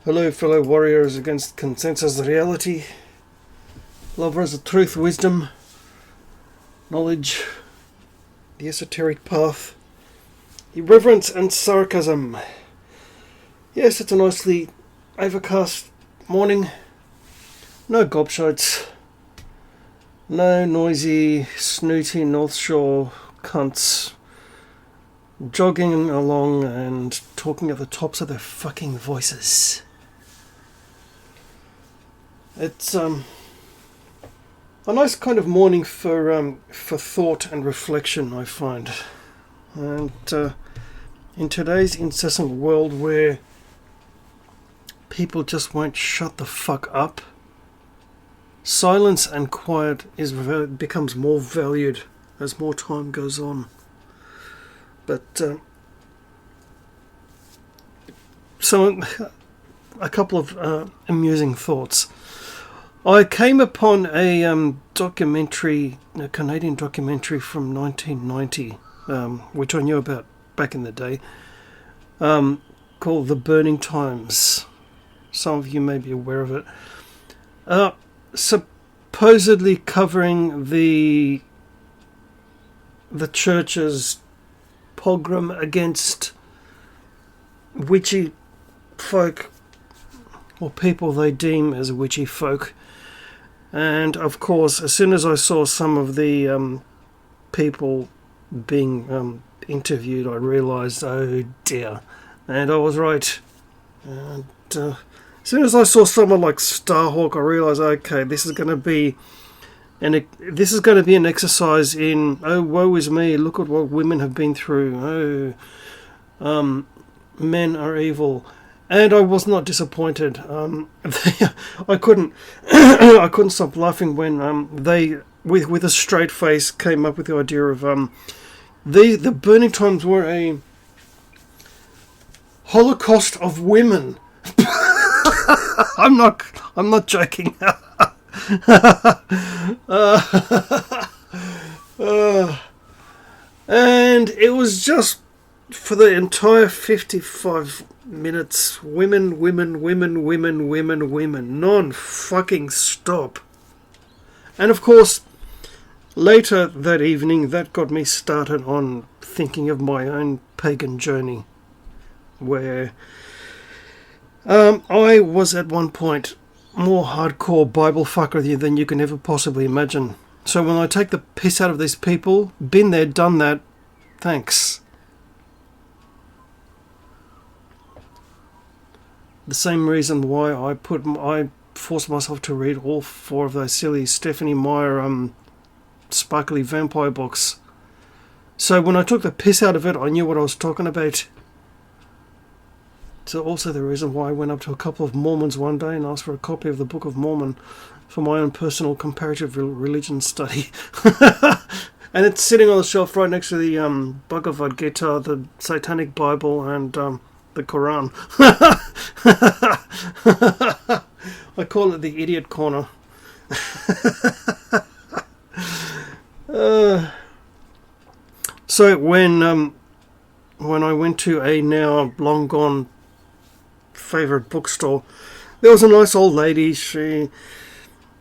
Hello, fellow warriors against consensus reality, lovers of truth, wisdom, knowledge, the esoteric path, irreverence and sarcasm. Yes, it's a nicely overcast morning. No gobshites. No noisy, snooty North Shore cunts jogging along and talking at the tops of their fucking voices. It's a nice kind of morning for thought and reflection, I find. And in today's incessant world where people just won't shut the fuck up, silence and quiet becomes more valued as more time goes on. But so a couple of amusing thoughts. I came upon a documentary, a Canadian documentary from 1990, which I knew about back in the day, called The Burning Times. Some of you may be aware of it. Supposedly covering the church's pogrom against witchy folk, or people they deem as witchy folk. And of course, as soon as I saw some of the people being interviewed, I realised, oh dear. And I was right. And as soon as I saw someone like Starhawk, I realised, okay, this is going to be an exercise in, oh, woe is me, look at what women have been through. Oh, men are evil. And I was not disappointed. I couldn't stop laughing when they, with a straight face, came up with the idea of the Burning Times were a Holocaust of women. I'm not joking. And it was just for the entire 55 minutes, women, non-fucking stop. And of course, later that evening, that got me started on thinking of my own pagan journey, where I was at one point more hardcore Bible fucker than you can ever possibly imagine. So when I take the piss out of these people, been there, done that, thanks. The same reason why I forced myself to read all 4 of those silly Stephanie Meyer sparkly vampire books. So when I took the piss out of it, I knew what I was talking about. So also the reason why I went up to a couple of Mormons one day and asked for a copy of the Book of Mormon for my own personal comparative religion study. And it's sitting on the shelf right next to the Bhagavad Gita, the Satanic Bible, and the Quran. I call it the idiot corner. So when I went to a now long gone favourite bookstore, there was a nice old lady. She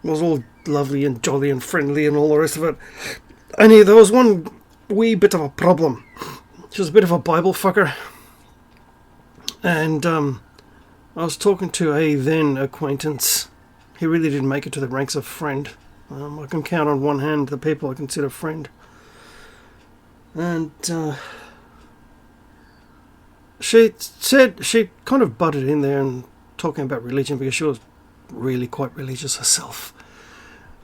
was all lovely and jolly and friendly and all the rest of it. And there was one wee bit of a problem. She was a bit of a Bible fucker. And I was talking to a then acquaintance. He really didn't make it to the ranks of friend. I can count on one hand the people I consider friend. And she said, she kind of butted in there and talking about religion because she was really quite religious herself.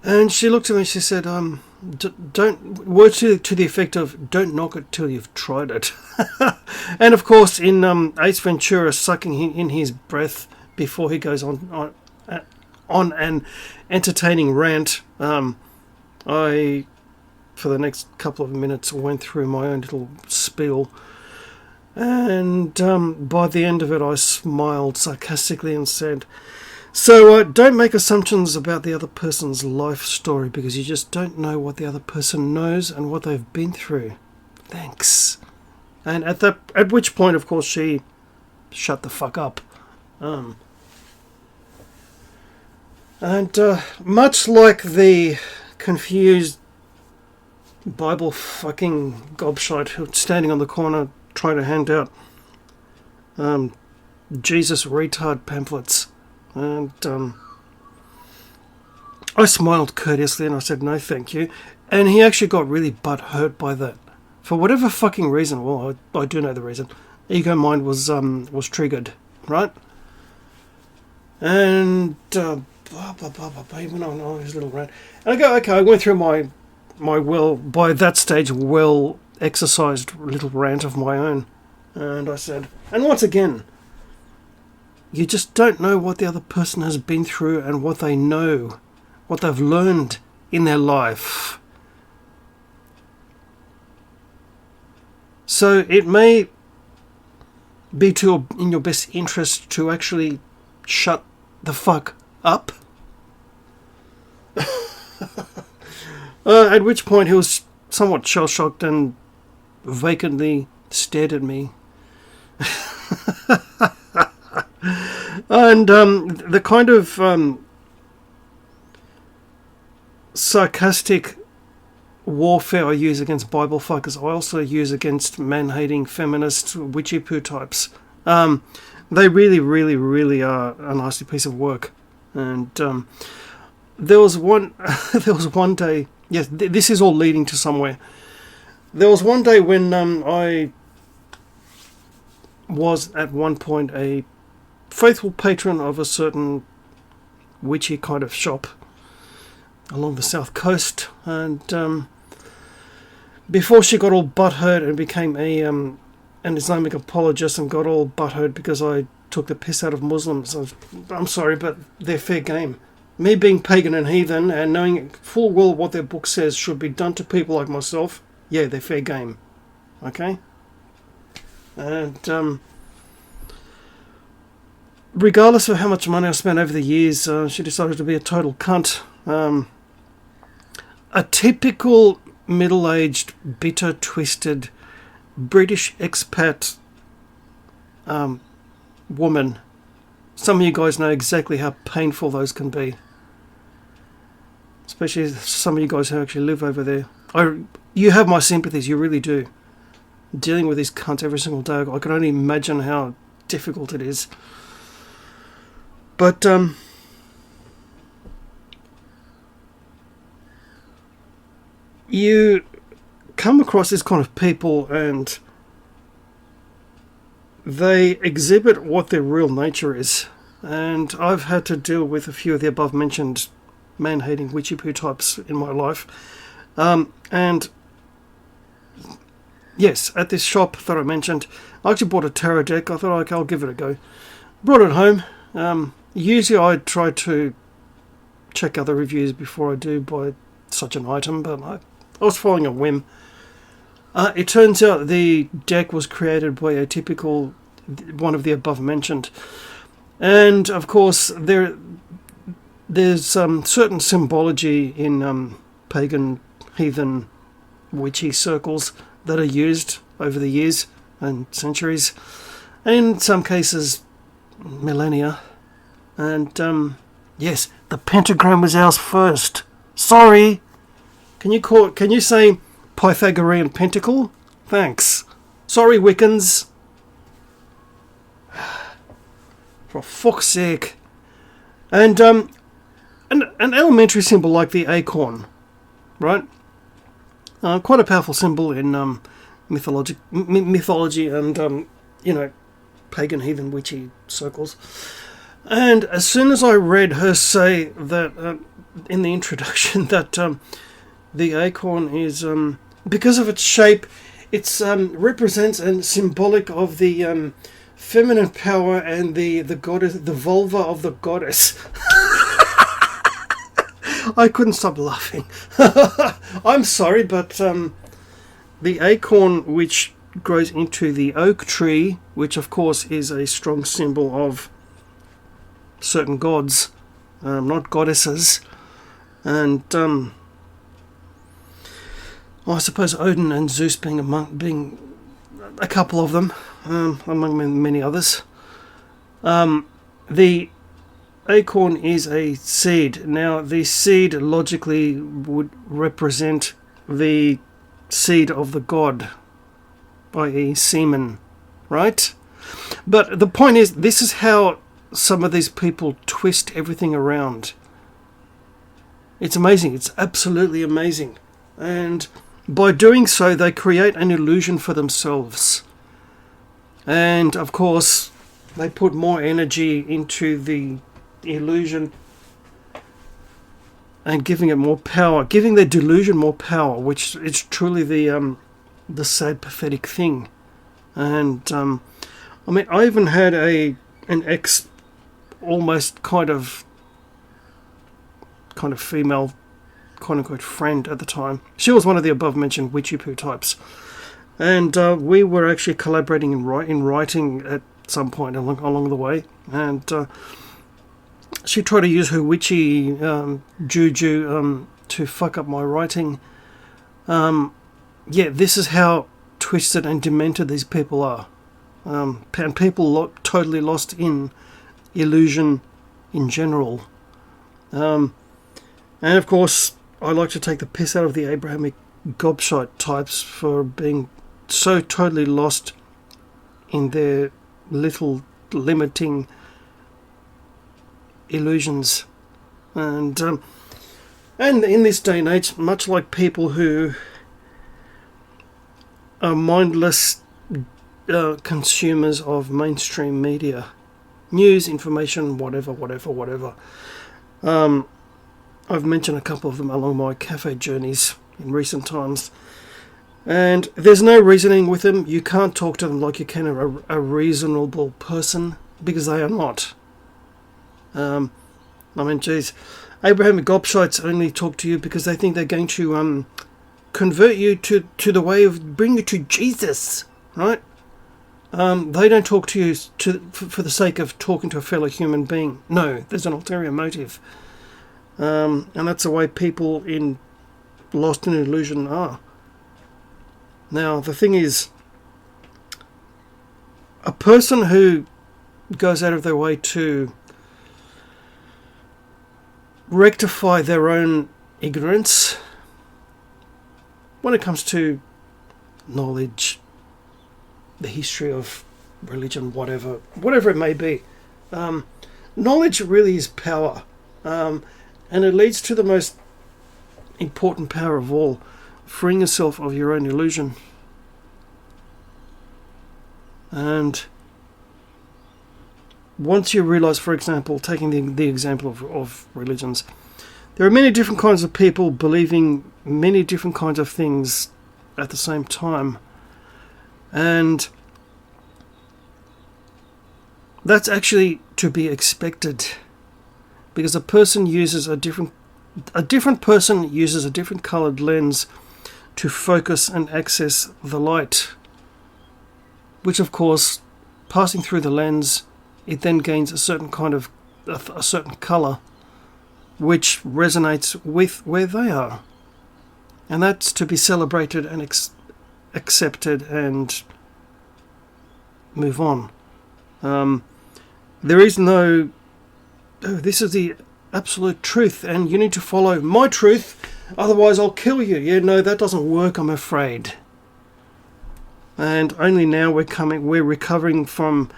And she looked at me and she said, words to the effect of, don't knock it till you've tried it. And of course, in Ace Ventura sucking in his breath before he goes on an entertaining rant, I, for the next couple of minutes, went through my own little spiel. And by the end of it, I smiled sarcastically and said, so don't make assumptions about the other person's life story because you just don't know what the other person knows and what they've been through. Thanks. And at which point, of course, she shut the fuck up. And much like the confused Bible fucking gobshite who's standing on the corner trying to hand out Jesus retard pamphlets, and I smiled courteously and I said no thank you, and he actually got really butthurt by that for whatever fucking reason. Well, I do know the reason. Ego mind was triggered, right? And blah blah blah blah blah. He went on his little rant, and I go, okay. I went through my well, by that stage, well exercised little rant of my own, and I said, and once again, you just don't know what the other person has been through and what they know, what they've learned in their life. So it may be in your best interest to actually shut the fuck up. At which point he was somewhat shell-shocked and vacantly stared at me. And the kind of sarcastic warfare I use against Bible fuckers, I also use against man-hating feminist witchy poo types. They really, really, really are a nasty piece of work. And there was one day. Yes, this is all leading to somewhere. There was one day when I was at one point a faithful patron of a certain witchy kind of shop along the south coast, and before she got all butthurt and became an Islamic apologist and got all butthurt because I took the piss out of Muslims, I'm sorry, but they're fair game. Me being pagan and heathen and knowing full well what their book says should be done to people like myself, yeah, they're fair game. Okay? And regardless of how much money I spent over the years, she decided to be a total cunt. A typical middle-aged, bitter, twisted British expat woman. Some of you guys know exactly how painful those can be. Especially some of you guys who actually live over there. You have my sympathies, you really do. Dealing with these cunts every single day, I can only imagine how difficult it is. But you come across this kind of people and they exhibit what their real nature is. And I've had to deal with a few of the above mentioned man-hating witchy poo types in my life. And yes, at this shop that I mentioned, I actually bought a tarot deck. I thought, okay, I'll give it a go. Brought it home. Usually I try to check other reviews before I do buy such an item, but I was following a whim. It turns out the deck was created by a typical one of the above mentioned. And of course, there's certain symbology in pagan, heathen, witchy circles that are used over the years and centuries, and in some cases, millennia. And yes, the pentagram was ours first. Sorry. Can you say Pythagorean pentacle? Thanks. Sorry, Wiccans. For fuck's sake. And an elementary symbol like the acorn, right? Quite a powerful symbol in mythology and pagan, heathen, witchy circles. And as soon as I read her say that in the introduction that the acorn is because of its shape, it represents and symbolic of the feminine power and the goddess, the vulva of the goddess. I couldn't stop laughing. I'm sorry, but the acorn, which grows into the oak tree, which of course is a strong symbol of certain gods, not goddesses, and I suppose Odin and Zeus being a couple of them, among many others. The acorn is a seed. Now, the seed logically would represent the seed of the god, i.e. semen, right? But the point is, this is how some of these people twist everything around. It's amazing. It's absolutely amazing. And by doing so, they create an illusion for themselves. And, of course, they put more energy into the illusion and giving it more power, giving their delusion more power, which is truly the sad, pathetic thing. And, I mean, I even had an ex, almost kind of female, quote-unquote, friend at the time. She was one of the above-mentioned witchy poo types. And we were actually collaborating in writing at some point along the way. And she tried to use her witchy juju to fuck up my writing. Yeah, this is how twisted and demented these people are. And people totally lost in illusion in general. And of course, I like to take the piss out of the Abrahamic gobshite types for being so totally lost in their little limiting illusions. And in this day and age, much like people who are mindless consumers of mainstream media, news, information, whatever. I've mentioned a couple of them along my cafe journeys in recent times. And there's no reasoning with them. You can't talk to them like you can a reasonable person, because they are not. I mean, geez, Abrahamic gobshites only talk to you because they think they're going to convert you to the way of bring you to Jesus, right? They don't talk to you for the sake of talking to a fellow human being. No, there's an ulterior motive. And that's the way people lost in illusion are. Now, the thing is, a person who goes out of their way to rectify their own ignorance when it comes to knowledge, the history of religion, whatever it may be, knowledge really is power. And it leads to the most important power of all, freeing yourself of your own illusion. And once you realize, for example, taking the example of religions, there are many different kinds of people believing many different kinds of things at the same time. And that's actually to be expected. Because a person uses a different person uses a different coloured lens to focus and access the light, which of course, passing through the lens, it then gains a certain kind of a certain colour, which resonates with where they are, and that's to be celebrated and accepted and move on. There is no, oh, this is the absolute truth and you need to follow my truth, otherwise I'll kill you. Yeah, no, that doesn't work, I'm afraid. And only now we're recovering from,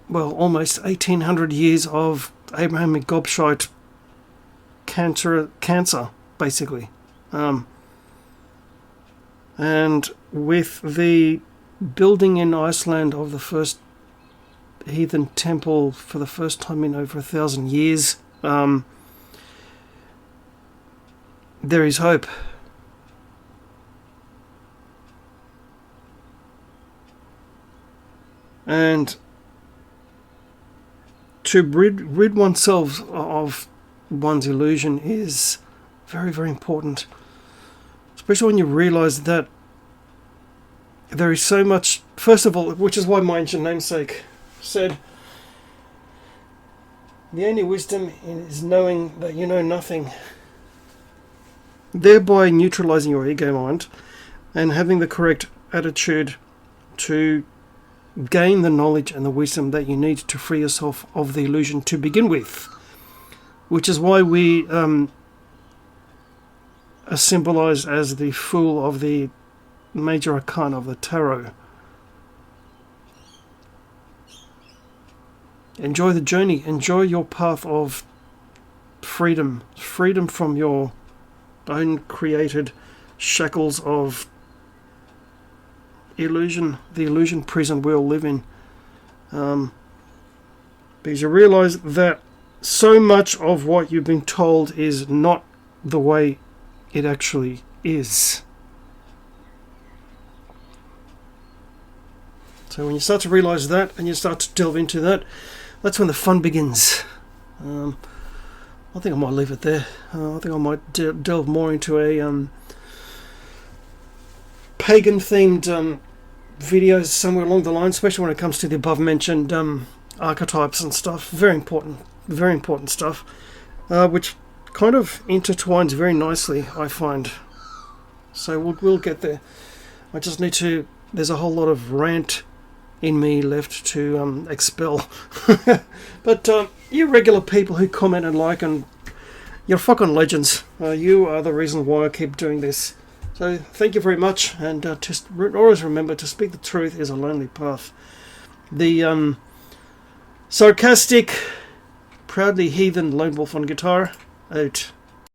well, almost 1800 years of Abrahamic gobshite cancer, basically. And with the building in Iceland of the first heathen temple for the first time in over 1,000 years, there is hope. And to rid oneself of one's illusion is very, very important. Especially when you realise that there is so much, first of all, which is why my ancient namesake said, the only wisdom is knowing that you know nothing, thereby neutralising your ego mind and having the correct attitude to gain the knowledge and the wisdom that you need to free yourself of the illusion to begin with. Which is why we are symbolized as the Fool of the Major Arcana of the Tarot. Enjoy the journey. Enjoy your path of freedom. Freedom from your own created shackles of illusion. The illusion prison we all live in. Because you realize that so much of what you've been told is not the way it actually is. So when you start to realize that and you start to delve into that, that's when the fun begins. I think I might leave it there. I think I might delve more into a pagan-themed videos somewhere along the line, especially when it comes to the above-mentioned archetypes and stuff. Very important stuff, which kind of intertwines very nicely, I find. So we'll get there. I just need to... There's a whole lot of rant in me left to expel. But you regular people who comment and like, and you're fucking legends. You are the reason why I keep doing this. So thank you very much, and just always remember, to speak the truth is a lonely path. The sarcastic, proudly heathen lone wolf on guitar, out.